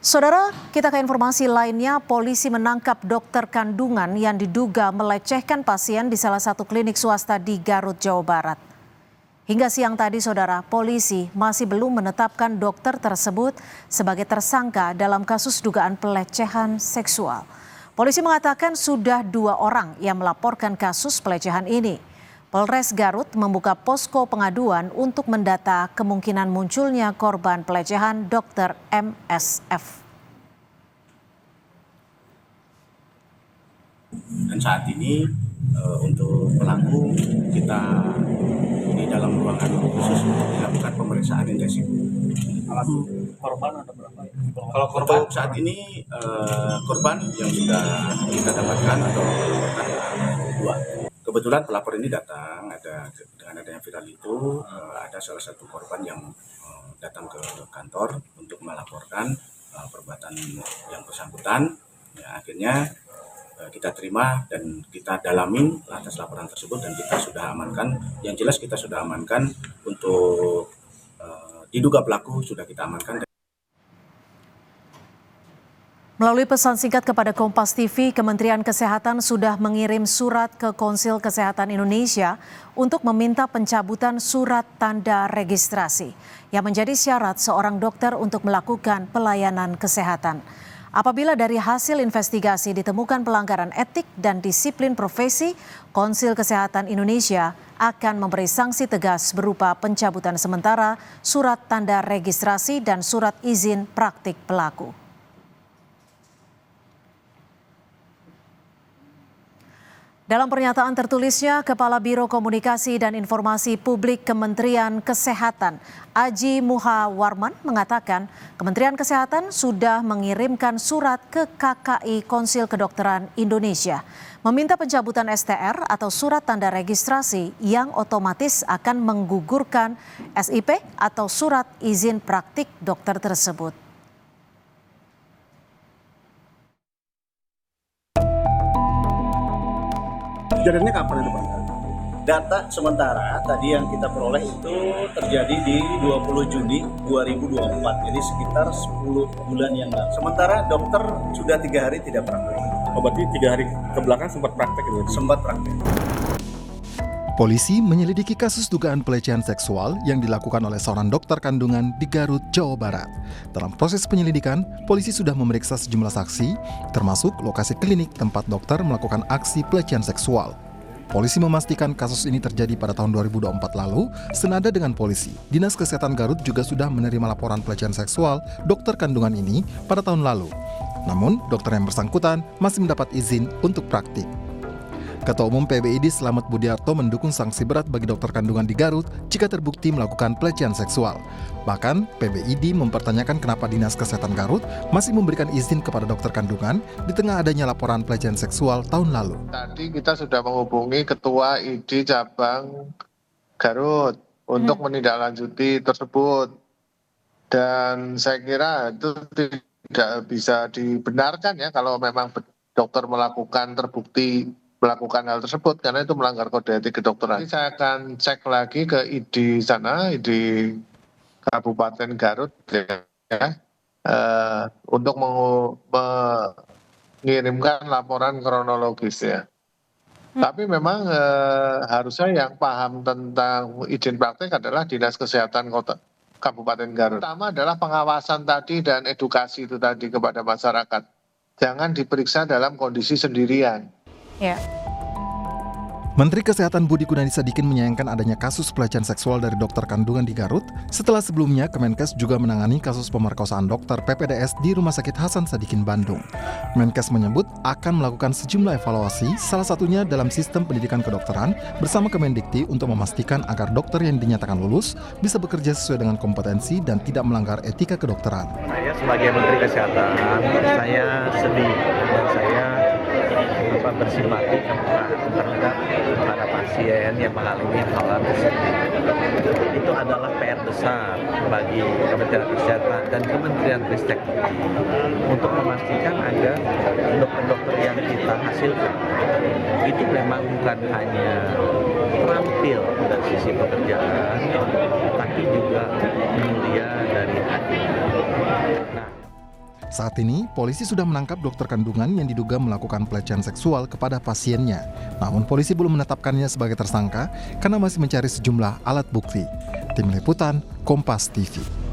Saudara, kita ke informasi lainnya, polisi menangkap dokter kandungan yang diduga melecehkan pasien di salah satu klinik swasta di Garut, Jawa Barat. Hingga siang tadi, saudara, polisi masih belum menetapkan dokter tersebut sebagai tersangka dalam kasus dugaan pelecehan seksual. Polisi mengatakan sudah 2 orang yang melaporkan kasus pelecehan ini. Polres Garut membuka posko pengaduan untuk mendata kemungkinan munculnya korban pelecehan Dr. MSF. Dan saat ini untuk pelaku kita di dalam ruangan khusus untuk dilakukan pemeriksaan intensif. Korban ada berapa? Kalau korban saat ini korban yang sudah kita dapatkan atau melaporkan 2. Kebetulan pelapor ini datang, dengan adanya viral itu ada salah satu korban yang datang ke kantor untuk melaporkan perbuatan yang bersangkutan. Ya, akhirnya kita terima dan kita dalamin atas laporan tersebut dan kita sudah amankan. Yang jelas kita sudah amankan untuk diduga pelaku sudah kita amankan. Melalui pesan singkat kepada Kompas TV, Kementerian Kesehatan sudah mengirim surat ke Konsil Kesehatan Indonesia untuk meminta pencabutan surat tanda registrasi yang menjadi syarat seorang dokter untuk melakukan pelayanan kesehatan. Apabila dari hasil investigasi ditemukan pelanggaran etik dan disiplin profesi, Konsil Kesehatan Indonesia akan memberi sanksi tegas berupa pencabutan sementara surat tanda registrasi dan surat izin praktik pelaku. Dalam pernyataan tertulisnya, Kepala Biro Komunikasi dan Informasi Publik Kementerian Kesehatan, Aji Muha Warman, mengatakan Kementerian Kesehatan sudah mengirimkan surat ke KKI Konsil Kedokteran Indonesia, meminta pencabutan STR atau surat tanda registrasi yang otomatis akan menggugurkan SIP atau surat izin praktik dokter tersebut. Kejadiannya kapan itu Pak? Data sementara tadi yang kita peroleh itu terjadi di 20 Juni 2024, jadi sekitar 10 bulan yang lalu. Sementara dokter sudah 3 hari tidak praktek. Oh, berarti 3 hari ke belakang sempat praktek gitu? Sempat praktek. Polisi menyelidiki kasus dugaan pelecehan seksual yang dilakukan oleh seorang dokter kandungan di Garut, Jawa Barat. Dalam proses penyelidikan, polisi sudah memeriksa sejumlah saksi, termasuk lokasi klinik tempat dokter melakukan aksi pelecehan seksual. Polisi memastikan kasus ini terjadi pada tahun 2024 lalu. Senada dengan polisi, Dinas Kesehatan Garut juga sudah menerima laporan pelecehan seksual dokter kandungan ini pada tahun lalu. Namun, dokter yang bersangkutan masih mendapat izin untuk praktik. Ketua Umum PBID Slamet Budiarto mendukung sanksi berat bagi dokter kandungan di Garut jika terbukti melakukan pelecehan seksual. Bahkan, PBID mempertanyakan kenapa Dinas Kesehatan Garut masih memberikan izin kepada dokter kandungan di tengah adanya laporan pelecehan seksual tahun lalu. Tadi kita sudah menghubungi Ketua ID Cabang Garut untuk menindaklanjuti tersebut. Dan saya kira itu tidak bisa dibenarkan ya kalau memang dokter terbukti melakukan hal tersebut karena itu melanggar kode etik kedokteran. Jadi saya akan cek lagi ke ID sana, ID Kabupaten Garut ya, untuk mengirimkan laporan kronologis ya. Tapi memang harusnya yang paham tentang izin praktek adalah Dinas Kesehatan Kabupaten Garut. Pertama adalah pengawasan tadi dan edukasi itu tadi kepada masyarakat. Jangan diperiksa dalam kondisi sendirian. Ya. Menteri Kesehatan Budi Gunadisadikin menyayangkan adanya kasus pelecehan seksual dari dokter kandungan di Garut setelah sebelumnya Kemenkes juga menangani kasus pemerkosaan dokter PPDS di Rumah Sakit Hasan Sadikin Bandung. Kemenkes menyebut akan melakukan sejumlah evaluasi, salah satunya dalam sistem pendidikan kedokteran bersama Kemendikti untuk memastikan agar dokter yang dinyatakan lulus bisa bekerja sesuai dengan kompetensi dan tidak melanggar etika kedokteran. Saya sebagai Menteri Kesehatan, saya sedih dan saya bersimpati terhadap para pasien yang mengalami hal tersebut. Itu adalah PR besar bagi Kementerian Kesehatan dan Kementerian Ristekti untuk memastikan agar dokter-dokter yang kita hasilkan itu memang bukan hanya terampil dari sisi pekerjaan, tapi juga mulia dari hati. Nah, Saat ini, polisi sudah menangkap dokter kandungan yang diduga melakukan pelecehan seksual kepada pasiennya. Namun polisi belum menetapkannya sebagai tersangka karena masih mencari sejumlah alat bukti. Tim Liputan, Kompas TV.